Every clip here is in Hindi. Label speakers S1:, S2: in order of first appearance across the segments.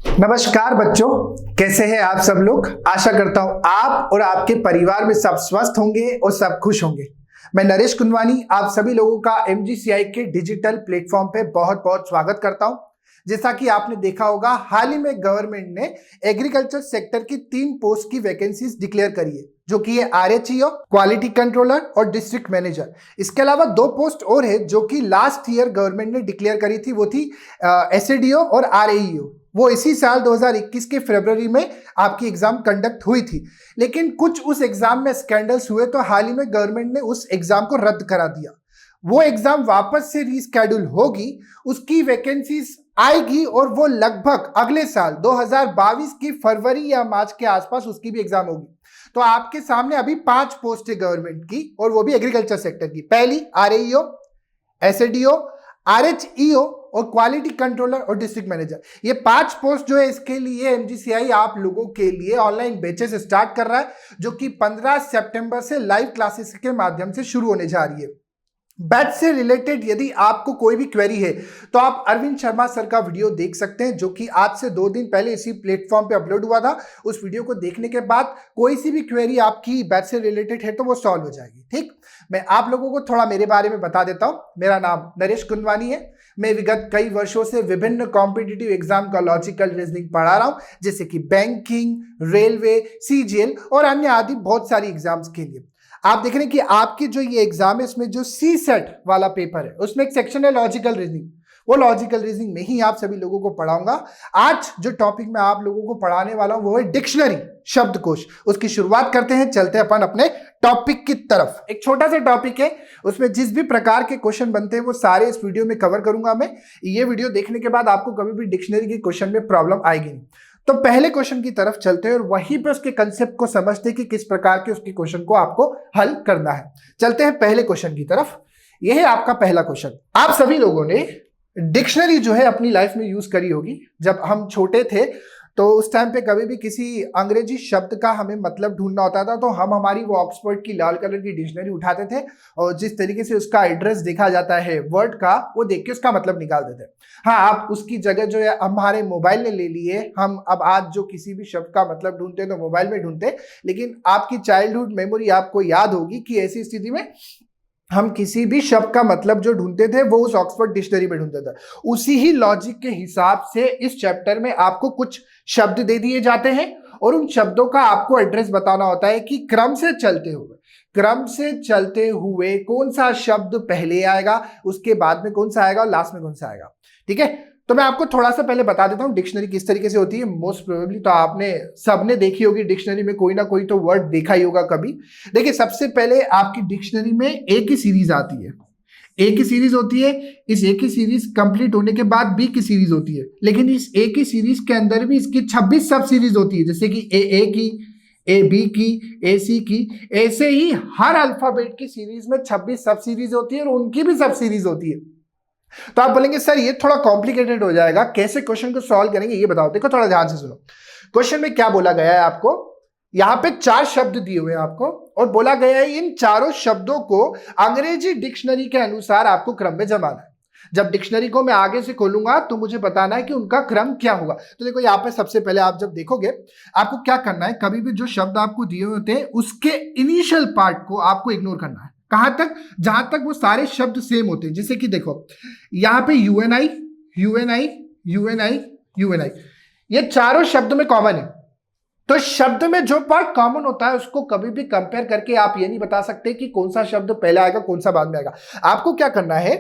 S1: नमस्कार बच्चों, कैसे हैं आप सब लोग। आशा करता हूं आप और आपके परिवार में सब स्वस्थ होंगे और सब खुश होंगे। मैं नरेश कुंदवानी आप सभी लोगों का MGCI के डिजिटल प्लेटफॉर्म पे बहुत बहुत स्वागत करता हूं। जैसा कि आपने देखा होगा, हाल ही में गवर्नमेंट ने एग्रीकल्चर सेक्टर की 3 पोस्ट की वैकेंसीज डिक्लेयर करी है, जो कि है RHEO, क्वालिटी कंट्रोलर और डिस्ट्रिक्ट मैनेजर। इसके अलावा 2 पोस्ट और है जो कि लास्ट ईयर गवर्नमेंट ने डिक्लेयर करी थी, वो थी SADO और RAEO। वो इसी साल 2021 के फरवरी में आपकी एग्जाम कंडक्ट हुई थी, लेकिन कुछ उस एग्जाम में स्कैंडल्स हुए तो हाल ही में गवर्नमेंट ने उस एग्जाम को रद्द करा दिया। वो एग्जाम वापस से रीस्केड्यूल होगी, उसकी वैकेंसीज आएगी और वो लगभग अगले साल 2022 की फरवरी या मार्च के आसपास उसकी भी एग्जाम होगी। तो आपके सामने अभी 5 पोस्ट है गवर्नमेंट की, और वो भी एग्रीकल्चर सेक्टर की। पहली RAEO, SADO, RHEO और क्वालिटी कंट्रोलर और डिस्ट्रिक्ट मैनेजर। ये 5 पोस्ट जो है, इसके लिए MGCI आप लोगों के लिए ऑनलाइन बैचेस स्टार्ट कर रहा है, जो कि 15 सितंबर से लाइव क्लासेस के माध्यम से शुरू होने जा रही है। बैच से रिलेटेड यदि आपको कोई भी क्वेरी है तो आप अरविंद शर्मा सर का वीडियो देख सकते हैं, जो कि आज से 2 दिन पहले इसी प्लेटफॉर्म पे अपलोड हुआ था। उस वीडियो को देखने के बाद कोई सी भी क्वेरी आपकी बैच से रिलेटेड है तो वो सॉल्व हो जाएगी। ठीक, मैं आप लोगों को थोड़ा मेरे बारे में बता देता हूं। मेरा नाम नरेश कुंदवानी है। मैं विगत कई वर्षों से विभिन्न कॉम्पिटिटिव एग्जाम का लॉजिकल रीजनिंग पढ़ा रहा हूं, जैसे कि बैंकिंग, रेलवे, CGL और अन्य आदि बहुत सारी एग्जाम्स के लिए। आप देख रहे हैं कि आपकी जो ये एग्जाम है, इसमें जो CSET वाला पेपर है, उसमें एक सेक्शन है लॉजिकल रीजनिंग। वो लॉजिकल रीजनिंग में ही आप सभी लोगों को पढ़ाऊंगा। आज जो टॉपिक मैं आप लोगों को पढ़ाने वाला हूं वो है डिक्शनरी, शब्दकोश। उसकी शुरुआत करते हैं, चलते हैं अपन अपने टॉपिक की तरफ। एक छोटा सा टॉपिक है, उसमें जिस भी प्रकार के क्वेश्चन बनते हैं वो सारे इस वीडियो में कवर करूंगा मैं। ये वीडियो देखने के बाद आपको कभी भी डिक्शनरी के क्वेश्चन में प्रॉब्लम आएगी नहीं। तो पहले क्वेश्चन की तरफ चलते हैं और वहीं पे उसके कंसेप्ट को समझते हैं कि किस प्रकार के उसके क्वेश्चन को आपको हल करना है। चलते हैं पहले क्वेश्चन की तरफ। यह है आपका पहला क्वेश्चन। आप सभी लोगों ने डिक्शनरी जो है अपनी लाइफ में यूज करी होगी। जब हम छोटे थे तो उस टाइम पे कभी भी किसी अंग्रेजी शब्द का हमें मतलब ढूंढना होता था तो हम हमारी वो ऑक्सफोर्ड की लाल कलर की डिक्शनरी उठाते थे, और जिस तरीके से उसका एड्रेस देखा जाता है वर्ड का, वो देख के उसका मतलब निकालते थे। हाँ, आप उसकी जगह जो है हमारे मोबाइल ने ले ली है। हम अब आज जो किसी भी शब्द का मतलब ढूंढते हैं तो मोबाइल में ढूंढते हैं, लेकिन आपकी चाइल्डहुड मेमोरी आपको याद होगी कि ऐसी स्थिति में हम किसी भी शब्द का मतलब जो ढूंढते थे वो उस ऑक्सफोर्ड डिक्शनरी में ढूंढते थे। उसी ही लॉजिक के हिसाब से इस चैप्टर में आपको कुछ शब्द दे दिए जाते हैं और उन शब्दों का आपको एड्रेस बताना होता है कि क्रम से चलते हुए कौन सा शब्द पहले आएगा, उसके बाद में कौन सा आएगा और लास्ट में कौन सा आएगा। ठीक है, तो मैं आपको थोड़ा सा पहले बता देता हूं डिक्शनरी किस तरीके से होती है। मोस्ट प्रोबेबली तो आपने सबने देखी होगी डिक्शनरी में कोई ना कोई तो वर्ड देखा ही होगा कभी। देखिए, सबसे पहले आपकी डिक्शनरी में एक ही सीरीज आती है, एक ही सीरीज होती है। इस एक ही सीरीज कंप्लीट होने के बाद बी की सीरीज होती है, लेकिन इस एक ही सीरीज के अंदर भी इसकी 26 सब सीरीज होती है, जैसे कि ए की, AB की, AC की। ऐसे ही हर अल्फाबेट की सीरीज में 26 सब सीरीज होती है और उनकी भी सब सीरीज होती है। तो आप बोलेंगे सर ये थोड़ा कॉम्प्लिकेटेड हो जाएगा, कैसे क्वेश्चन को सॉल्व करेंगे ये बताओ। देखो थोड़ा ध्यान से सुनो, क्वेश्चन में क्या बोला गया है आपको। यहां पे 4 शब्द दिए हुए हैं आपको, और बोला गया है इन चारों शब्दों को अंग्रेजी डिक्शनरी के अनुसार आपको क्रम में जमाना है। जब डिक्शनरी को मैं आगे से खोलूंगा तो मुझे बताना है कि उनका क्रम क्या होगा। तो देखो यहाँ पे सबसे पहले आप जब देखोगे, आपको क्या करना है, कभी भी जो शब्द आपको दिए होते हैं उसके इनिशियल पार्ट को आपको इग्नोर करना है। कहां तक? जहां तक वो सारे शब्द सेम होते हैं। जैसे कि देखो यहां पे UNI, UNI, UNI, UNI, ये चारों शब्द में कॉमन है। तो शब्द में जो पार्ट कॉमन होता है उसको कभी भी कंपेयर करके आप ये नहीं बता सकते कि कौन सा शब्द पहले आएगा कौन सा बाद में आएगा। आपको क्या करना है,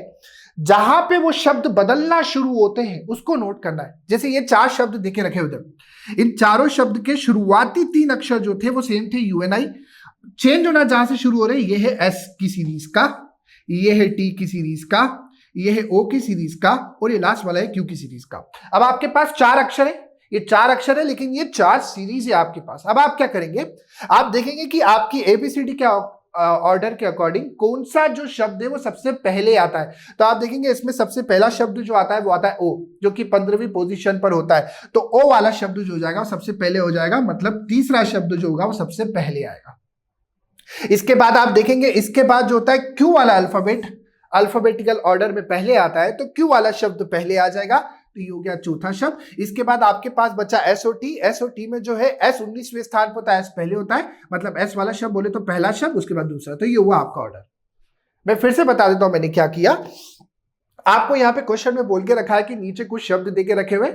S1: जहां पे वो शब्द बदलना शुरू होते हैं उसको नोट करना है। जैसे ये 4 शब्द देखे रखे हुए थे, इन चारों शब्द के शुरुआती 3 अक्षर जो थे वो सेम थे, UNI। चेंज होना जहां से शुरू हो रहे हैं, ये है S की सीरीज का, ये है T की सीरीज का, ये है O की सीरीज का, और ये लास्ट वाला है Q की सीरीज का। अब आपके पास 4 अक्षर है, ये 4 अक्षर है, लेकिन ये 4 सीरीज है आपके पास। अब आप क्या करेंगे, आप देखेंगे कि आपकी ABCD के ऑर्डर के अकॉर्डिंग कौन सा जो शब्द है वो सबसे पहले आता है। तो आप देखेंगे इसमें सबसे पहला शब्द जो आता है वो आता है O, जो कि 15वीं पोजीशन पर होता है। तो O वाला शब्द जो हो जाएगा वो सबसे पहले हो जाएगा, मतलब तीसरा शब्द जो होगा वो सबसे पहले आएगा। इसके बाद आप देखेंगे, इसके बाद जो होता है Q वाला अल्फाबेट, अल्फाबेटिकल ऑर्डर में पहले आता है, तो Q वाला शब्द पहले आ जाएगा। तो ये हो गया चौथा शब्द। इसके बाद आपके पास बचा S O T. S O T में जो है एस 19वें स्थान पर होता है, एस पहले होता है, मतलब एस वाला शब्द बोले तो पहला शब्द, उसके बाद दूसरा, तो ये हुआ आपका ऑर्डर। मैं फिर से बता देता हूं मैंने क्या किया। आपको यहाँ पे क्वेश्चन में बोल के रखा है कि नीचे कुछ शब्द देके रखे हुए,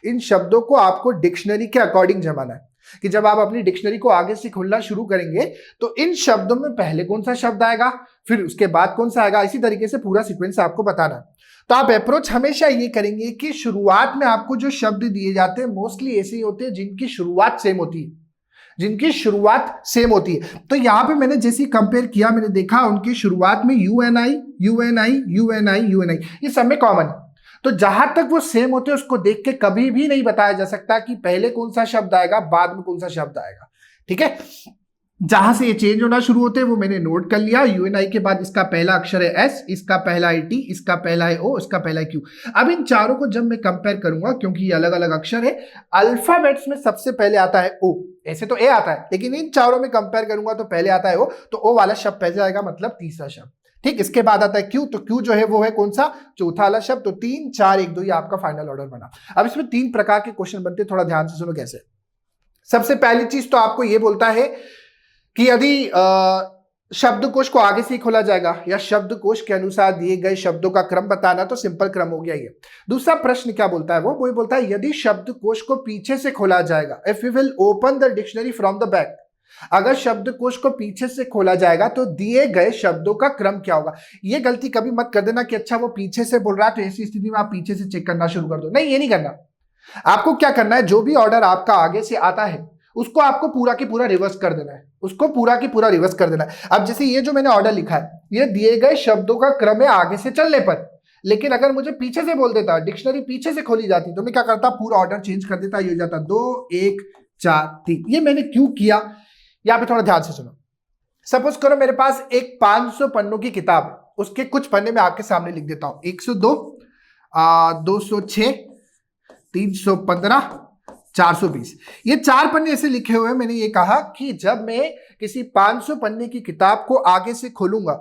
S1: इन शब्दों को आपको डिक्शनरी के अकॉर्डिंग जमाना है, कि जब आप अपनी डिक्शनरी को आगे से खोलना शुरू करेंगे तो इन शब्दों में पहले कौन सा शब्द आएगा, फिर उसके बाद कौन सा आएगा, इसी तरीके से पूरा सीक्वेंस आपको बताना है। तो आप अप्रोच हमेशा ये करेंगे कि शुरुआत में आपको जो शब्द दिए जाते हैं मोस्टली ऐसे ही होते हैं जिनकी शुरुआत सेम होती है, जिनकी शुरुआत सेम होती है। तो यहां पे मैंने जैसे कंपेयर किया, मैंने देखा उनकी शुरुआत में UNI UNI UNI UNI ये सब में कॉमन है। तो जहां तक वो सेम होते हैं उसको देख के कभी भी नहीं बताया जा सकता कि पहले कौन सा शब्द आएगा बाद में कौन सा शब्द आएगा, ठीक है। जहां से ये चेंज होना शुरू होते हैं वो मैंने नोट कर लिया। UNI के बाद इसका पहला अक्षर है S, इसका पहला है T, इसका पहला है O, इसका पहला है Q। अब इन चारों को जब मैं कंपेयर करूंगा, क्योंकि ये अलग अलग अक्षर है, अल्फाबेट्स में सबसे पहले आता है O, ऐसे तो A आता है लेकिन इन चारों में कंपेयर करूंगा तो पहले आता है O, तो O वाला शब्द पहले आएगा, मतलब तीसरा शब्द, ठीक। इसके बाद आता है Q, तो Q जो है वो है कौन सा, चौथा वाला शब्द। तो 3 4 1 2 ये आपका फाइनल ऑर्डर बना। अब इसमें 3 प्रकार के क्वेश्चन बनते हैं, थोड़ा ध्यान से सुनो कैसे। सबसे पहली चीज तो आपको ये बोलता है कि यदि शब्दकोश को आगे से ही खोला जाएगा या शब्दकोश के अनुसार दिए गए शब्दों का क्रम बताना, तो सिंपल क्रम हो गया ये। दूसरा प्रश्न क्या बोलता है, वो बोलता है यदि शब्दकोश को पीछे से खोला जाएगा, if we will open the dictionary from the back, अगर शब्दकोश को पीछे से खोला जाएगा तो दिए गए शब्दों का क्रम क्या होगा। ये गलती कभी मत कर देना कि अच्छा वो पीछे से बोल रहा है तो ऐसी स्थिति में आप पीछे से चेक करना शुरू कर दो, नहीं, ये नहीं करना। आपको क्या करना है, जो भी ऑर्डर आपका आगे से आता है उसको आपको पूरा की पूरा रिवर्स कर देना है, उसको पूरा की पूरा रिवर्स कर देना है। अब जैसे ये जो मैंने ऑर्डर लिखा है, ये दिए गए शब्दों का क्रम है आगे से चलने पर, लेकिन अगर मुझे पीछे से बोल देता, डिक्शनरी पीछे से खोली जाती, तो मैं क्या करता, पूरा ऑर्डर चेंज कर देता, ये हो जाता 2 1 4 3। ये मैंने क्यों किया, यहां पे थोड़ा ध्यान से सुनो। सपोज करो मेरे पास एक 500 पन्नों की किताब है, उसके कुछ पन्ने मैं आपके सामने लिख देता हूं, 102 206 315 420। ये 4 पन्ने ऐसे लिखे हुए हैं। मैंने ये कहा कि जब मैं किसी 500 पन्ने की किताब को आगे से खोलूंगा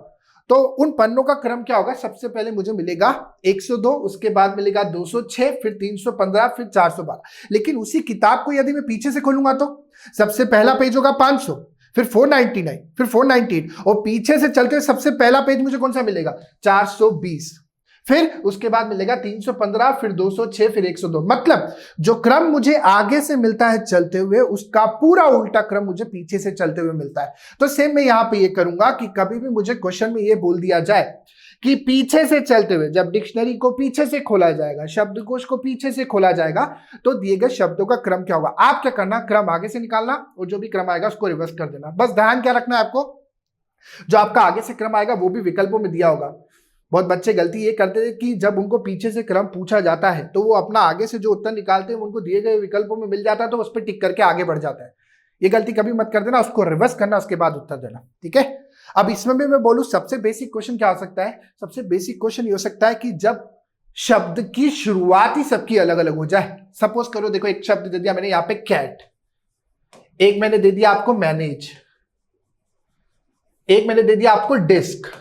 S1: तो उन पन्नों का क्रम क्या होगा, सबसे पहले मुझे मिलेगा 102, उसके बाद मिलेगा 206, फिर 315, फिर 412। लेकिन उसी किताब को यदि मैं पीछे से खोलूंगा तो सबसे पहला पेज होगा 500, फिर 499, फिर 498, और पीछे से चलते हुए सबसे पहला पेज मुझे कौन सा मिलेगा, 420, फिर उसके बाद मिलेगा 315, फिर 206, फिर 102। मतलब जो क्रम मुझे आगे से मिलता है चलते हुए, उसका पूरा उल्टा क्रम मुझे पीछे से चलते हुए मिलता है। तो सेम मैं यहां पे ये करूंगा कि कभी भी मुझे क्वेश्चन में ये बोल दिया जाए कि पीछे से चलते हुए, जब डिक्शनरी को पीछे से खोला जाएगा, शब्दकोश को पीछे से खोला जाएगा, तो दिए गए शब्दों का क्रम क्या होगा। आप क्या करना, क्रम आगे से निकालना और जो भी क्रम आएगा उसको रिवर्स कर देना। बस ध्यान क्या रखना है आपको, जो आपका आगे से क्रम आएगा वो भी विकल्पों में दिया होगा। बहुत बच्चे गलती ये करते हैं कि जब उनको पीछे से क्रम पूछा जाता है तो वो अपना आगे से जो उत्तर निकालते हैं उनको दिए गए विकल्पों में मिल जाता है, तो उस पर टिक करके आगे बढ़ जाता है। ये गलती कभी मत कर देना, उसको रिवर्स करना, उसके बाद उत्तर देना, ठीक है। अब इसमें भी मैं बोलूं सबसे बेसिक क्वेश्चन क्या हो सकता है, सबसे बेसिक क्वेश्चन ये हो सकता है कि जब शब्द की शुरुआत ही सबकी अलग अलग हो जाए। सपोज करो, देखो एक शब्द दे दिया मैंने यहाँ पे कैट, एक मैंने दे दिया आपको मैनेज, एक मैंने दे दिया आपको डिस्क,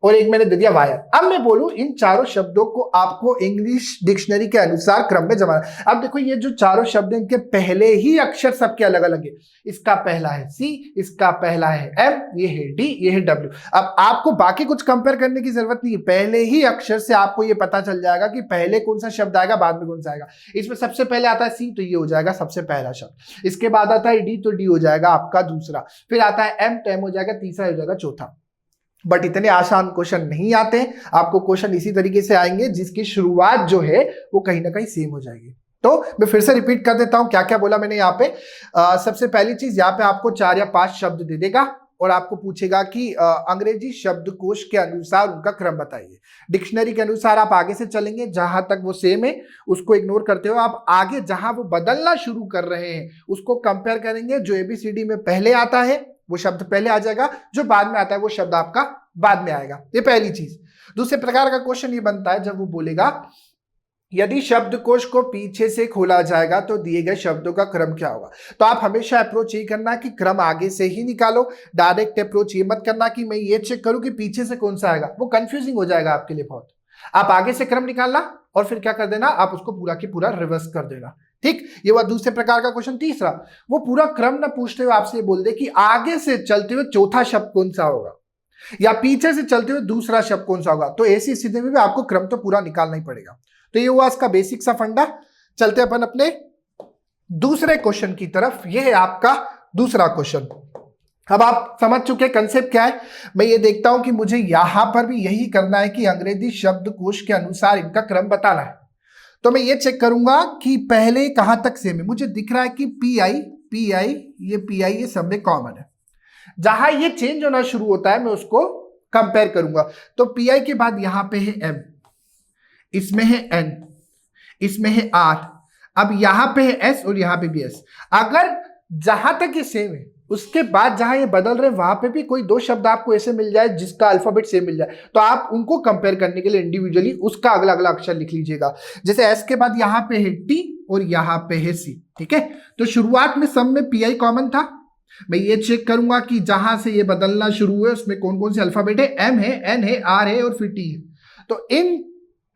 S1: और एक मैंने दे दिया वायर। अब मैं बोलूं इन चारों शब्दों को आपको इंग्लिश डिक्शनरी के अनुसार क्रम में जमाना। अब देखो ये जो चारों शब्द हैं इनके पहले ही अक्षर सबके अलग अलग है। इसका पहला है सी, इसका पहला है एम, ये है डी, ये है डब्ल्यू। अब आपको बाकी कुछ कंपेयर करने की जरूरत नहीं है, पहले ही अक्षर से आपको ये पता चल जाएगा कि पहले कौन सा शब्द आएगा, बाद में कौन सा आएगा। इसमें सबसे पहले आता है सी, तो ये हो जाएगा सबसे पहला शब्द। इसके बाद आता है डी, तो डी हो जाएगा आपका दूसरा। फिर आता है एम, तो एम हो जाएगा तीसरा, हो जाएगा चौथा। बट इतने आसान क्वेश्चन नहीं आते, आपको क्वेश्चन इसी तरीके से आएंगे जिसकी शुरुआत जो है वो कहीं ना कहीं सेम हो जाएगी। तो मैं फिर से रिपीट कर देता हूं क्या क्या बोला मैंने यहाँ पे। सबसे पहली चीज, यहाँ पे आपको 4 या 5 शब्द दे देगा और आपको पूछेगा कि अंग्रेजी शब्दकोश के अनुसार उनका क्रम बताइए। डिक्शनरी के अनुसार आप आगे से चलेंगे, जहां तक वो सेम है उसको इग्नोर करते हो आप आगे जहां वो बदलना शुरू कर रहे हैं उसको कंपेयर करेंगे। जो ABCD में पहले आता है वो शब्द पहले आ जाएगा, जो बाद में आता है वो शब्द आपका बाद में आएगा। ये पहली चीज। दूसरे प्रकार का क्वेश्चन ये बनता है जब वो बोलेगा यदि शब्दकोश को पीछे से खोला जाएगा तो दिए गए शब्दों का क्रम क्या होगा। तो आप हमेशा अप्रोच ये करना कि क्रम आगे से ही निकालो। डायरेक्ट अप्रोच ये मत करना कि मैं ये चेक करूं कि पीछे से कौन सा आएगा, वो कंफ्यूजिंग हो जाएगा आपके लिए बहुत। आप आगे से क्रम निकालना और फिर क्या कर देना, आप उसको पूरा की पूरा रिवर्स कर देना। ठीक, ये हुआ दूसरे प्रकार का क्वेश्चन। तीसरा, वो पूरा क्रम ना पूछते हुए आपसे बोल दे कि आगे से चलते हुए चौथा शब्द कौन सा होगा या पीछे से चलते हुए दूसरा शब्द कौन सा होगा, तो ऐसी स्थिति में भी आपको क्रम तो पूरा निकालना ही पड़ेगा। तो ये हुआ इसका बेसिक सा फंडा। चलते अपन अपने दूसरे क्वेश्चन की तरफ। ये है आपका दूसरा क्वेश्चन। अब आप समझ चुके कंसेप्ट क्या है। मैं ये देखता हूं कि मुझे यहां पर भी यही करना है कि अंग्रेजी शब्दकोश के अनुसार इनका क्रम बताना है। तो मैं ये चेक करूंगा कि पहले कहां तक सेम है। मुझे दिख रहा है कि पी आई ये सब में कॉमन है। जहां ये चेंज होना शुरू होता है मैं उसको कंपेयर करूंगा। तो पी आई के बाद यहां पे है एम, इसमें है एन, इसमें है आर, अब यहां पे है एस और यहां पे भी एस। अगर जहां तक ये सेम है उसके बाद जहां ये बदल रहे वहां पे भी कोई दो शब्द आपको ऐसे मिल जाए जिसका अल्फाबेट सेम मिल जाए, तो आप उनको कंपेयर करने के लिए इंडिविजुअली उसका अगला अगला अक्षर लिख लीजिएगा। जैसे एस के बाद यहां पे है टी और यहां पे है सी। ठीक है, तो शुरुआत में सब में पी आई कॉमन था। मैं ये चेक करूंगा कि जहां से ये बदलना शुरू हुए उसमें कौन कौन से अल्फाबेट है, एम है, एन है, आर है और फिर टी है। तो इन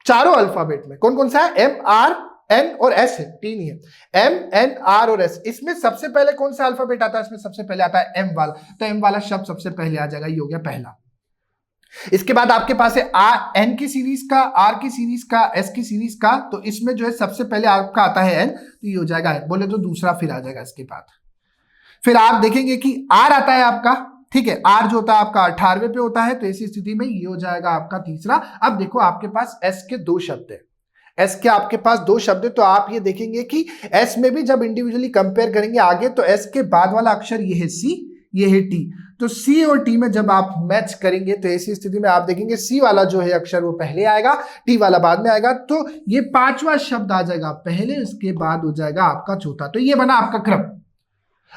S1: चारों अल्फाबेट में कौन कौन सा है, एम, आर, एन और एस है, टी नहीं है। एम, एन, आर और एस, इसमें सबसे पहले कौन सा अल्फाबेट आता है, इसमें सबसे पहले आता है एम वाला। तो एम वाला शब्द सबसे पहले आ जाएगा, ये हो गया पहला। इसके बाद आपके पास है एन की सीरीज का, आर की सीरीज का, एस की सीरीज का। तो इसमें जो है सबसे पहले आपका आता है एन, तो ये हो जाएगा एन। बोले तो दूसरा फिर आ जाएगा इसके बाद। फिर आप देखेंगे कि आर आता है आपका, ठीक है, आर जो होता है आपका 18वें पे होता है, तो ऐसी स्थिति में ये हो जाएगा आपका तीसरा। अब देखो आपके पास एस के दो शब्द है, एस के आपके पास दो शब्द है, तो आप ये देखेंगे कि एस में भी जब इंडिविजुअली कंपेयर करेंगे आगे, तो एस के बाद वाला अक्षर ये है सी, ये है टी। तो सी और टी में जब आप मैच करेंगे तो ऐसी स्थिति में आप देखेंगे सी वाला जो है अक्षर वो पहले आएगा, टी वाला बाद में आएगा। तो ये पांचवा शब्द आ जाएगा पहले, उसके बाद हो जाएगा आपका चौथा। तो ये बना आपका क्रम।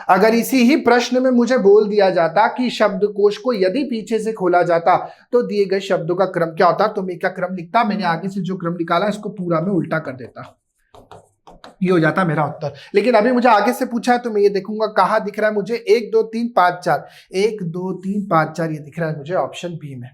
S1: अगर इसी ही प्रश्न में मुझे बोल दिया जाता कि शब्दकोश को यदि पीछे से खोला जाता तो दिए गए शब्दों का क्रम क्या होता, तो मैं क्या क्रम लिखता, मैंने आगे से जो क्रम निकाला इसको पूरा में उल्टा कर देता, ये हो जाता मेरा उत्तर। लेकिन अभी मुझे आगे से पूछा है तो मैं ये देखूंगा कहां दिख रहा है मुझे, 1 2 3 5 4, 1 2 3 5 4 ये दिख रहा है मुझे ऑप्शन बी में।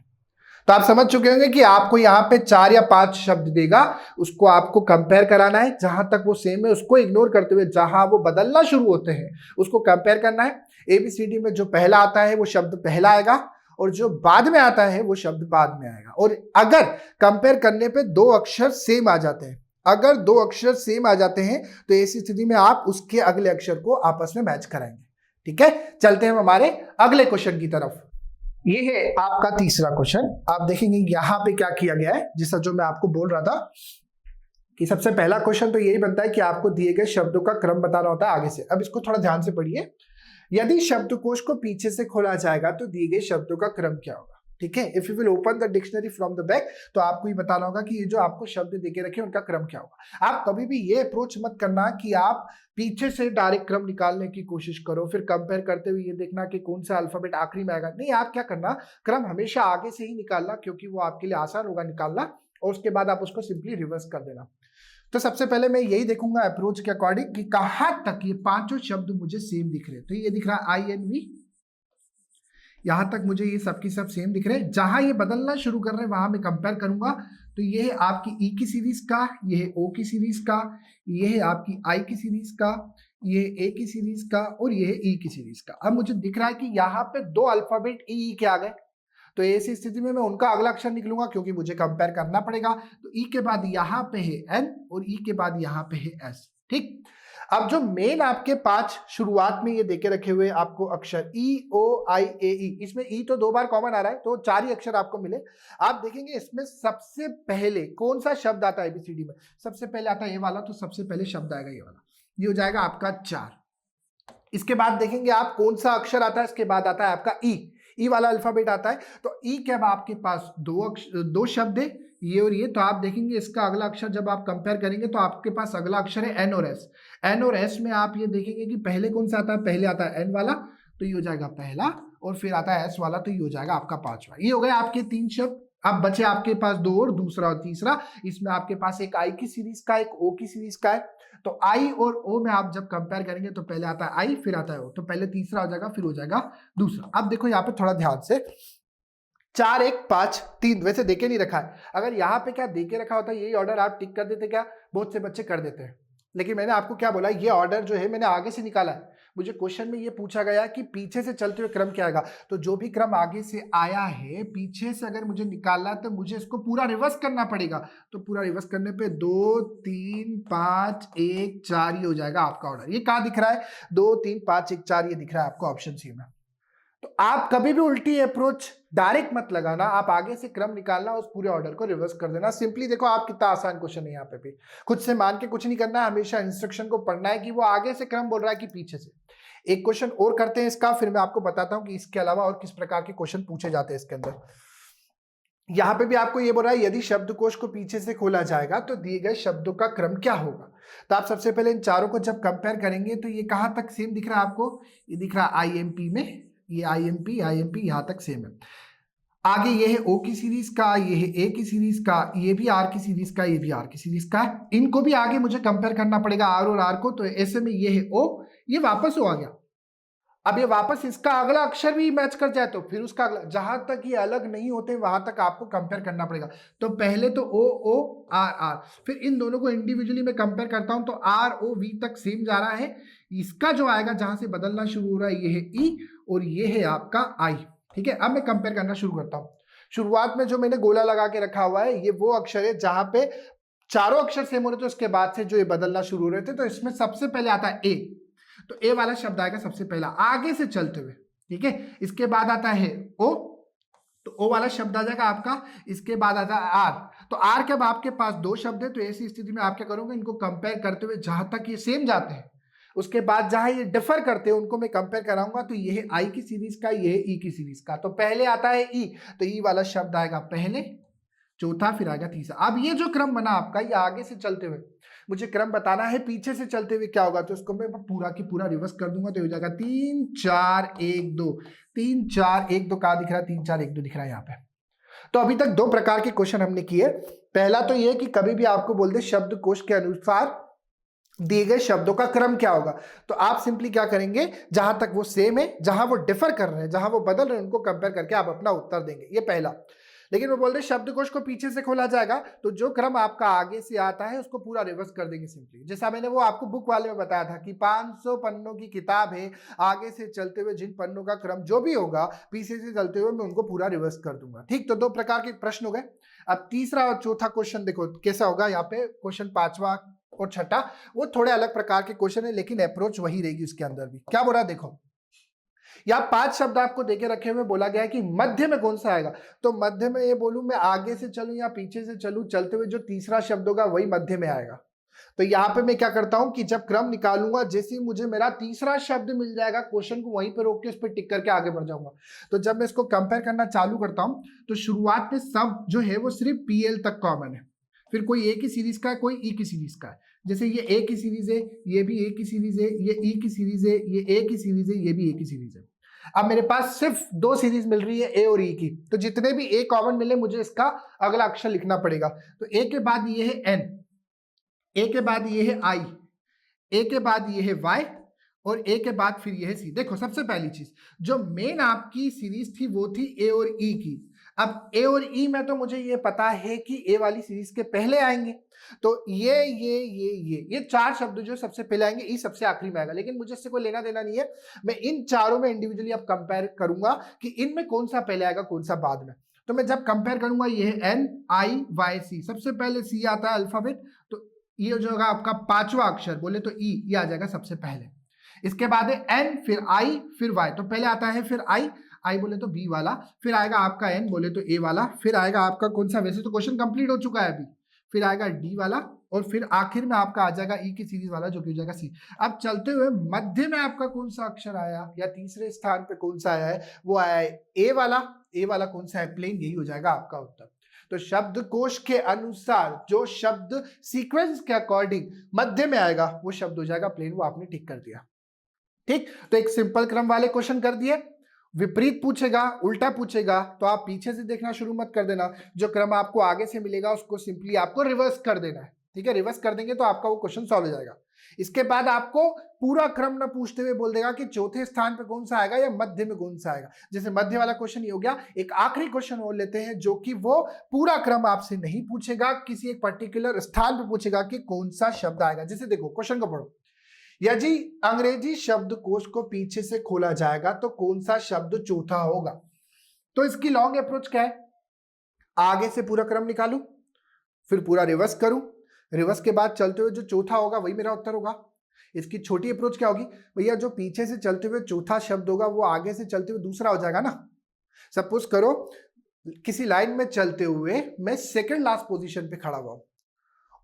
S1: तो आप समझ चुके होंगे कि आपको यहाँ पे 4 या 5 शब्द देगा, उसको आपको कंपेयर कराना है। जहां तक वो सेम है उसको इग्नोर करते हुए जहां वो बदलना शुरू होते हैं उसको कंपेयर करना है। एबीसीडी में जो पहला आता है वो शब्द पहला आएगा और जो बाद में आता है वो शब्द बाद में आएगा। और अगर कंपेयर करने पे दो अक्षर सेम आ जाते हैं, अगर दो अक्षर सेम आ जाते हैं तो ऐसी स्थिति में आप उसके अगले अक्षर को आपस में मैच कराएंगे। ठीक है, चलते हैं हमारे अगले क्वेश्चन की तरफ। ये है आपका तीसरा क्वेश्चन। आप देखेंगे यहां पे क्या किया गया है, जैसा जो मैं आपको बोल रहा था कि सबसे पहला क्वेश्चन तो यही बनता है कि आपको दिए गए शब्दों का क्रम बताना होता है आगे से। अब इसको थोड़ा ध्यान से पढ़िए। यदि शब्दकोश को पीछे से खोला जाएगा तो दिए गए शब्दों का क्रम क्या होगा। ठीक है, if you will open the dictionary from the back, तो आपको ये बताना होगा कि ये जो आपको शब्द देके रखे उनका क्रम क्या होगा। आप कभी भी ये अप्रोच मत करना कि आप पीछे से डायरेक्ट क्रम निकालने की कोशिश करो, फिर कंपेयर करते हुए ये देखना कि कौन सा अल्फाबेट आखिरी में आएगा। नहीं, आप क्या करना, क्रम हमेशा आगे से ही निकालना, क्योंकि वो आपके लिए आसान होगा निकालना, और उसके बाद आप उसको सिंपली रिवर्स कर देना। तो सबसे पहले मैं यही देखूंगा अप्रोच के अकॉर्डिंग कि कहां तक ये पांचों शब्द मुझे सेम दिख रहे हैं। तो ये दिख रहा है INV, यहां तक मुझे ये सबकी सब सेम दिख रहे हैं। जहां ये बदलना शुरू कर रहे हैं वहां मैं कंपेयर करूंगा। तो ये है आपकी ई की सीरीज का, ये है ओ की सीरीज का, ये है आपकी आई की सीरीज का, ये ए की सीरीज का और ये है ई की सीरीज का। अब मुझे दिख रहा है कि यहाँ पे दो अल्फाबेट ई के आ गए, तो ऐसी स्थिति में मैं उनका अगला अक्षर निकलूंगा क्योंकि मुझे कंपेयर करना पड़ेगा। तो ई के बाद यहाँ पे है एन और ई के बाद यहाँ पे है एस। ठीक, अब जो मेन आपके 5 शुरुआत में ये देके रखे हुए आपको अक्षर EOIAE, इसमें ई तो 2 बार कॉमन आ रहा है तो 4 ही अक्षर आपको मिले। आप देखेंगे इसमें सबसे पहले कौन सा शब्द आता है ABCD में, सबसे पहले आता है ये वाला, तो सबसे पहले शब्द आएगा ये वाला, ये हो जाएगा आपका 4। इसके बाद देखेंगे आप कौन सा अक्षर आता है, इसके बाद आता है आपका ई वाला अल्फाबेट आता है। तो ई के अब आपके पास दो शब्द है, ये और ये। तो आप देखेंगे इसका अगला अक्षर जब आप कंपेयर करेंगे तो आपके पास अगला अक्षर है एन और एस। एन और एस में आप ये देखेंगे कि पहले कौन सा आता है, पहले आता है एन वाला, तो ये हो जाएगा पहला, और फिर आता है एस वाला, तो ये हो जाएगा आपका 5वां। ये हो गए आपके 3 शब्द। अब बचे आपके पास 2 और, दूसरा और तीसरा। इसमें आपके पास एक आई की सीरीज का, एक ओ की सीरीज का है। तो आई और ओ में आप जब कंपेयर करेंगे तो पहले आता है आई, फिर आता है ओ, तो पहले तीसरा हो जाएगा, फिर हो जाएगा दूसरा। अब देखो यहाँ पे थोड़ा ध्यान से, 4 1 5 3 वैसे देके नहीं रखा है। अगर यहाँ पे क्या देके रखा होता है यही ऑर्डर आप टिक कर देते, क्या बहुत से बच्चे कर देते हैं। लेकिन मैंने आपको क्या बोला, ये ऑर्डर जो है मैंने आगे से निकाला है। मुझे क्वेश्चन में ये पूछा गया कि पीछे से चलते हुए क्रम क्या आएगा, तो जो भी क्रम आगे से आया है पीछे से अगर मुझे निकालना है तो मुझे इसको पूरा रिवर्स करना पड़ेगा। तो पूरा रिवर्स करने पे 2 3 5 1 4 ये हो जाएगा आपका ऑर्डर। ये कहाँ दिख रहा है, 2 3 5 1 4 ये दिख रहा है आपको ऑप्शन सी में। तो आप कभी भी उल्टी अप्रोच डायरेक्ट मत लगाना, आप आगे से क्रम निकालना, उस पूरे ऑर्डर को रिवर्स कर देना। सिंपली देखो आप कितना आसान क्वेश्चन है, यहाँ पे भी खुद से मान के कुछ नहीं करना है, हमेशा इंस्ट्रक्शन को पढ़ना है कि वो आगे से क्रम बोल रहा है कि पीछे से। एक क्वेश्चन और करते हैं इसका, फिर मैं आपको बताता हूं कि इसके अलावा और किस प्रकार के क्वेश्चन पूछे जाते हैं इसके अंदर। यहां पे भी आपको ये बोल रहा है यदि शब्दकोश को पीछे से खोला जाएगा तो दिए गए शब्दों का क्रम क्या होगा। तो आप सबसे पहले इन चारों को जब कंपेयर करेंगे तो ये कहां तक सेम दिख रहा है आपको, ये दिख रहा है IMP में, ये IMP यहां तक सेम है। आगे ये है O की सीरीज का, ये है A की सीरीज का, ये भी R की सीरीज का, ये भी R की सीरीज का है। इनको भी आगे मुझे कंपेयर करना पड़ेगा R और R को। तो ऐसे में ये है O, ये वापस O आ गया। अब ये वापस इसका अगला अक्षर भी मैच कर जाए तो फिर उसका अगला, जहां तक ये अलग नहीं होते वहां तक आपको कंपेयर करना पड़ेगा। तो पहले तो O O R R, फिर इन दोनों को इंडिविजुअली मैं कंपेयर करता हूं तो R O V तक सेम जा रहा है। इसका जो आएगा जहां से बदलना शुरू हो रहा है ये है E और ये है आपका I। ठीक है, अब मैं कंपेयर करना शुरू करता हूं। शुरुआत में जो मैंने गोला लगा के रखा हुआ है ये वो अक्षर है जहां पे चारों अक्षर सेम हो रहे थे, उसके बाद से जो ये बदलना शुरू हो रहे थे। तो इसमें सबसे पहले आता है A, तो ए वाला शब्द आएगा सबसे पहला आगे से चलते हुए। ठीक है, इसके बाद आता है ओ, तो ओ वाला शब्द आ जाएगा आपका। इसके बाद आता है आर, तो आर के अब आपके पास दो शब्द है, तो ऐसी स्थिति में आप क्या करोगे, इनको कंपेयर करते हुए जहां तक ये सेम जाते हैं उसके बाद जहां ये डिफर करते हैं उनको मैं कंपेयर कराऊंगा। तो ये है आई की सीरीज का, ये है ई की सीरीज का। तो पहले आता है ई, तो ई वाला शब्द आएगा पहले, चौथा फिर आएगा तीसरा। अब ये जो क्रम बना आपका, ये आगे से चलते हुए, मुझे क्रम बताना है पीछे से चलते हुए क्या होगा, तो इसको मैं पूरा की पूरा रिवर्स कर दूंगा। तो हो जाएगा 3 4 1 2, 3 4 1 2 कहा दिख रहा है, 3 4 1 2 दिख रहा है यहाँ पे। तो अभी तक दो प्रकार के क्वेश्चन हमने किए। पहला तो ये कि कभी भी आपको बोल दे शब्दकोश के अनुसार दिए गए शब्दों का क्रम क्या होगा, तो आप सिंपली क्या करेंगे, जहां तक वो सेम है, जहां वो डिफर कर रहे हैं, जहां वो बदल रहे हैं, उनको कंपेयर करके आप अपना उत्तर देंगे। ये पहला। लेकिन वो बोल रहे शब्दकोश को पीछे से खोला जाएगा तो जो क्रम आपका आगे से आता है उसको पूरा रिवर्स कर देंगे सिंपली। जैसा मैंने वो आपको बुक वाले में बताया था कि 500 पन्नों की किताब है, आगे से चलते हुए जिन पन्नों का क्रम जो भी होगा पीछे से चलते हुए मैं उनको पूरा रिवर्स कर दूंगा। ठीक, तो दो प्रकार के प्रश्न हो गए। अब तीसरा और चौथा क्वेश्चन देखो कैसा होगा। यहाँ पे क्वेश्चन पांचवा और छठा वो थोड़े अलग प्रकार के क्वेश्चन है, लेकिन अप्रोच वही रहेगी उसके अंदर भी। क्या बोला देखो, या 5 शब्द आपको देके रखे हुए, बोला गया है कि मध्य में कौन सा आएगा। तो मध्य में ये बोलूं मैं आगे से चलूं या पीछे से चलूं, चलते हुए जो तीसरा शब्द होगा वही मध्य में आएगा। तो यहां पे मैं क्या करता हूं कि जब क्रम निकालूंगा, जैसे ही मुझे मेरा तीसरा शब्द मिल जाएगा, क्वेश्चन को वहीं पे रोक के उस पर टिक करके आगे बढ़ जाऊंगा। तो जब मैं इसको कंपेयर करना चालू करता हूं तो शुरुआत में सब जो है वो सिर्फ PL तक कॉमन है, फिर कोई ए की सीरीज का है, कोई ई की सीरीज का है। जैसे ये ए की सीरीज है, ये भी ए की सीरीज है, ये ई की सीरीज है, ये ए की सीरीज है, ये भी ए की सीरीज है। अब मेरे पास सिर्फ दो सीरीज मिल रही है ए और ई की, तो जितने भी ए कॉमन मिले मुझे इसका अगला अक्षर लिखना पड़ेगा। तो ए के बाद ये है एन, ए के बाद ये है आई, ए के बाद ये है वाई और ए के बाद फिर ये है सी। देखो सबसे पहली चीज जो मेन आपकी सीरीज थी वो थी ए और ई की। अब ए और ई में तो मुझे ये पता है कि ए वाली सीरीज के पहले आएंगे, तो ये चार शब्द जो सबसे पहले आएंगे, ई सबसे आखिरी में आएगा। लेकिन मुझे इससे कोई लेना देना नहीं है, मैं इन चारों में इंडिविजुअली अब कंपेयर करूंगा कि इनमें कौन सा पहले आएगा कौन सा बाद में। तो मैं जब कंपेयर करूंगा, ये है एन आई वाई सी, सबसे पहले सी आता है अल्फाबेट, तो ये जो होगा आपका पांचवा अक्षर बोले तो ई, ये आ जाएगा सबसे पहले। इसके बाद है एन, फिर आई, फिर वाई, तो पहले आता है फिर आई, आई बोले तो बी वाला, फिर आएगा आपका एन बोले तो ए वाला, फिर आएगा आपका कौन सा, वैसे तो क्वेश्चन कंप्लीट हो चुका है अभी, फिर आएगा डी वाला और फिर आखिर में आपका आ जाएगा ई की सीरीज वाला जो कि हो जाएगा सी। अब चलते हुए मध्य में आपका कौन सा अक्षर आया या तीसरे स्थान पे कौन सा आया है, वो आया है ए वाला। ए वाला कौन सा है, प्लेन, यही हो जाएगा आपका उत्तर। तो शब्दकोश के अनुसार जो शब्द सीक्वेंस के अकॉर्डिंग मध्य में आएगा वो शब्द हो जाएगा प्लेन, वो आपने टिक कर दिया। ठीक, तो एक सिंपल क्रम वाले क्वेश्चन कर दिए। विपरीत पूछेगा, उल्टा पूछेगा तो आप पीछे से देखना शुरू मत कर देना, जो क्रम आपको आगे से मिलेगा उसको सिंपली आपको रिवर्स कर देना है। ठीक है, रिवर्स कर देंगे तो आपका वो क्वेश्चन सॉल्व हो जाएगा। इसके बाद आपको पूरा क्रम न पूछते हुए बोल देगा कि चौथे स्थान पे कौन सा आएगा या मध्य में कौन सा आएगा। जैसे मध्य वाला क्वेश्चन ये हो गया। एक आखिरी क्वेश्चन और लेते हैं जो कि वो पूरा क्रम आपसे नहीं पूछेगा, किसी एक पर्टिकुलर स्थान पे पूछेगा कि कौन सा शब्द आएगा। जैसे देखो क्वेश्चन को पढ़ो, यदि अंग्रेजी शब्दकोश को पीछे से खोला जाएगा तो कौन सा शब्द चौथा होगा। तो इसकी लॉन्ग अप्रोच क्या है, आगे से पूरा क्रम निकालू, फिर पूरा रिवर्स करूं, रिवर्स के बाद चलते हुए जो चौथा होगा वही मेरा उत्तर होगा। इसकी छोटी अप्रोच क्या होगी, भैया जो पीछे से चलते हुए चौथा शब्द होगा वो आगे से चलते हुए दूसरा हो जाएगा ना। सपोज करो किसी लाइन में चलते हुए मैं सेकंड लास्ट पोजीशन पे खड़ा हुआ हूं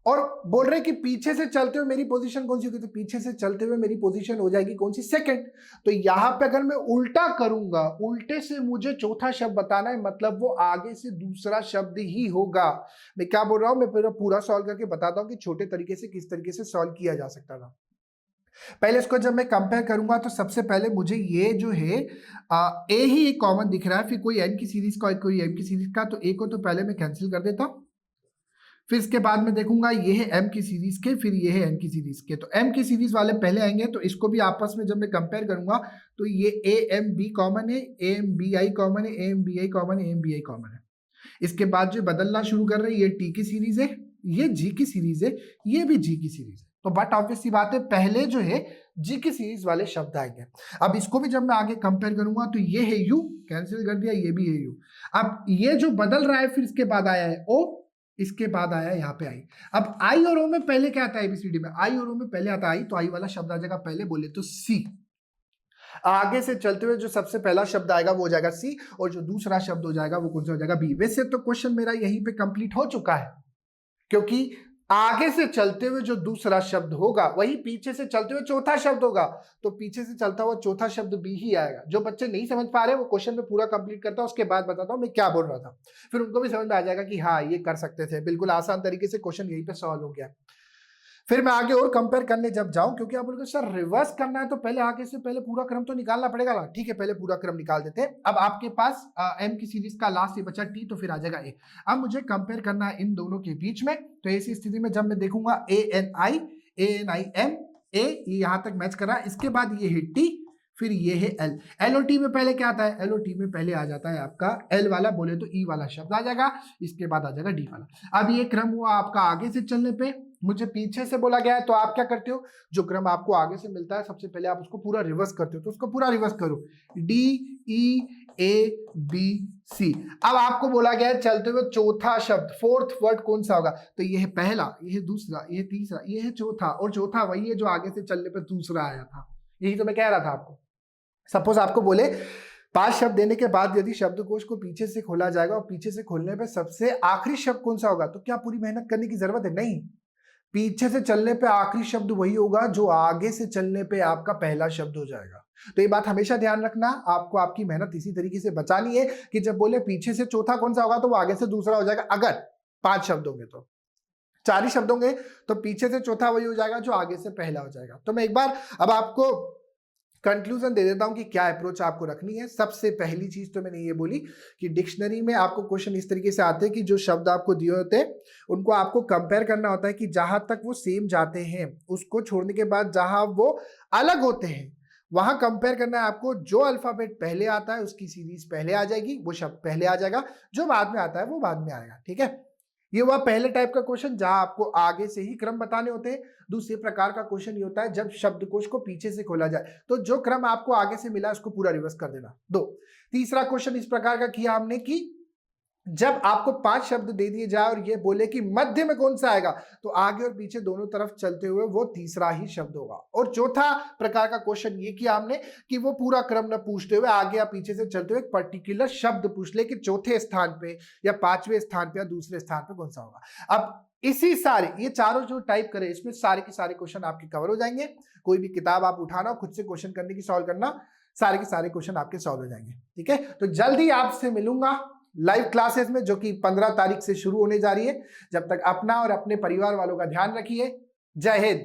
S1: और बोल रहे कि पीछे से चलते हुए मेरी पोजीशन कौन सी होगी, तो पीछे से चलते हुए मेरी पोजीशन हो जाएगी कौन सी, सेकंड। तो यहां पे अगर मैं उल्टा करूंगा, उल्टे से मुझे चौथा शब्द बताना है, मतलब वो आगे से दूसरा शब्द ही होगा। मैं क्या बोल रहा हूं, मैं पूरा सॉल्व करके बताता हूं कि छोटे तरीके से किस तरीके से सॉल्व किया जा सकता था। पहले इसको जब मैं कंपेयर करूंगा तो सबसे पहले मुझे ये जो है ए ही एक कॉमन दिख रहा है, फिर कोई एन की सीरीज का कोई एम की सीरीज का, तो ए को तो पहले मैं कैंसिल कर देता हूं। फिर इसके बाद में देखूंगा ये है एम की सीरीज के, फिर ये है एन की सीरीज के, तो एम की सीरीज वाले पहले आएंगे। तो इसको भी आपस में जब मैं कंपेयर करूंगा तो ये ए एम बी कॉमन है, A M B I common है, A M B I common है, A M B I common है। इसके बाद जो बदलना शुरू कर रहे हैं, ये टी की सीरीज है, ये जी की सीरीज है, ये भी जी की सीरीज है। तो बट ऑब्वियस सी बात है पहले जो है जी की सीरीज वाले शब्द आएंगे। अब इसको भी जब मैं आगे कंपेयर करूंगा तो ये है यू, कैंसिल कर दिया, ये भी है यू। अब ये जो बदल रहा है फिर इसके बाद आया है ओ, इसके बाद आया यहाँ पे आई। अब आई और ओ में पहले क्या आता है, एबीसीडी में आई और ओ में पहले आता है आई, तो आई वाला शब्द आ जाएगा पहले, बोले तो सी। आगे से चलते हुए जो सबसे पहला शब्द आएगा वो हो जाएगा सी, और जो दूसरा शब्द हो जाएगा वो कौन सा हो जाएगा, बी। वैसे तो क्वेश्चन मेरा यहीं पे कंप्लीट हो चुका है, क्योंकि आगे से चलते हुए जो दूसरा शब्द होगा वही पीछे से चलते हुए चौथा शब्द होगा, तो पीछे से चलता हुआ चौथा शब्द बी ही आएगा। जो बच्चे नहीं समझ पा रहे वो क्वेश्चन में पूरा कंप्लीट करता हूं, उसके बाद बताता हूं मैं क्या बोल रहा था, फिर उनको भी समझ में आ जाएगा कि हाँ ये कर सकते थे। बिल्कुल आसान तरीके से क्वेश्चन यहीं पे सॉल्व हो गया। फिर मैं आगे और कंपेयर करने जब जाऊं, क्योंकि आप बोलोगे सर रिवर्स करना है तो पहले आगे से पहले पूरा क्रम तो निकालना पड़ेगा ना। ठीक है, पहले पूरा क्रम निकाल देते हैं। अब आपके पास एम की सीरीज का लास्ट ये बचा टी, तो फिर आ जाएगा ए। अब मुझे कंपेयर करना है इन दोनों के बीच में, तो ऐसी स्थिति में जब मैं देखूंगा ए एन आई एम, ए ये यहां तक मैच कर रहा है, इसके बाद ये है टी, फिर ये है एल। एल और टी में पहले क्या आता है, एल और टी में पहले आ जाता है आपका एल वाला, बोले तो ई वाला शब्द आ जाएगा, इसके बाद आ जाएगा डी वाला। अब ये क्रम हुआ आपका आगे से चलने पे, मुझे पीछे से बोला गया है, तो आप क्या करते हो, जो क्रम आपको आगे से मिलता है सबसे पहले आप उसको पूरा रिवर्स करते हो, तो उसको पूरा रिवर्स करो, D E A B C. अब आपको बोला गया है चलते हुए चौथा शब्द, फोर्थ वर्ड कौन सा होगा, तो ये है पहला, ये है दूसरा, ये है तीसरा, ये है चौथा, और चौथा वही है जो आगे से चलने पे दूसरा आया था। यही तो मैं कह रहा था आपको। सपोज आपको बोले 5 शब्द देने के बाद यदि शब्दकोश को पीछे से खोला जाएगा और पीछे से खोलने पे सबसे आखिरी शब्द कौन सा होगा, तो क्या पूरी मेहनत करने की जरूरत है, नहीं। पीछे से चलने पे आखिरी शब्द वही होगा जो आगे से चलने पे आपका पहला शब्द हो जाएगा। तो ये बात हमेशा ध्यान रखना, आपको आपकी मेहनत इसी तरीके से बचानी है कि जब बोले पीछे से चौथा कौन सा होगा तो वो आगे से दूसरा हो जाएगा। अगर 5 शब्द होंगे तो 4 ही शब्द होंगे तो पीछे से चौथा वही हो जाएगा जो आगे से पहला हो जाएगा। तो मैं एक बार अब आपको कंक्लूजन दे देता हूं कि क्या अप्रोच आपको रखनी है। सबसे पहली चीज तो मैंने ये बोली कि डिक्शनरी में आपको क्वेश्चन इस तरीके से आते हैं कि जो शब्द आपको दिए होते हैं उनको आपको कंपेयर करना होता है कि जहां तक वो सेम जाते हैं उसको छोड़ने के बाद जहां वो अलग होते हैं वहां कंपेयर करना है आपको। जो अल्फाबेट पहले आता है उसकी सीरीज पहले आ जाएगी, वो शब्द पहले आ जाएगा, जो बाद में आता है वो बाद में आएगा। ठीक है, ये हुआ पहले टाइप का क्वेश्चन जहां आपको आगे से ही क्रम बताने होते हैं। दूसरे प्रकार का क्वेश्चन ये होता है जब शब्दकोश को पीछे से खोला जाए तो जो क्रम आपको आगे से मिला उसको पूरा रिवर्स कर देना। 2, तीसरा क्वेश्चन इस प्रकार का किया हमने कि जब आपको 5 शब्द दे दिए जाए और ये बोले कि मध्य में कौन सा आएगा तो आगे और पीछे दोनों तरफ चलते हुए वो तीसरा ही शब्द होगा। और चौथा प्रकार का क्वेश्चन ये किया हमने कि वो पूरा क्रम न पूछते हुए आगे या पीछे से चलते हुए एक पर्टिकुलर शब्द पूछ ले कि चौथे स्थान पे या 5वें स्थान पे या दूसरे स्थान पे कौन सा होगा। अब इसी सारे ये चारों जो टाइप करे इसमें सारे के सारे क्वेश्चन आपके कवर हो जाएंगे। कोई भी किताब आप उठाना खुद से क्वेश्चन करने की सॉल्व करना, सारे के सारे क्वेश्चन आपके सॉल्व हो जाएंगे। ठीक है, तो जल्दी आपसे मिलूंगा लाइव क्लासेस में जो कि 15 तारीख से शुरू होने जा रही है। जब तक अपना और अपने परिवार वालों का ध्यान रखिए। जय हिंद।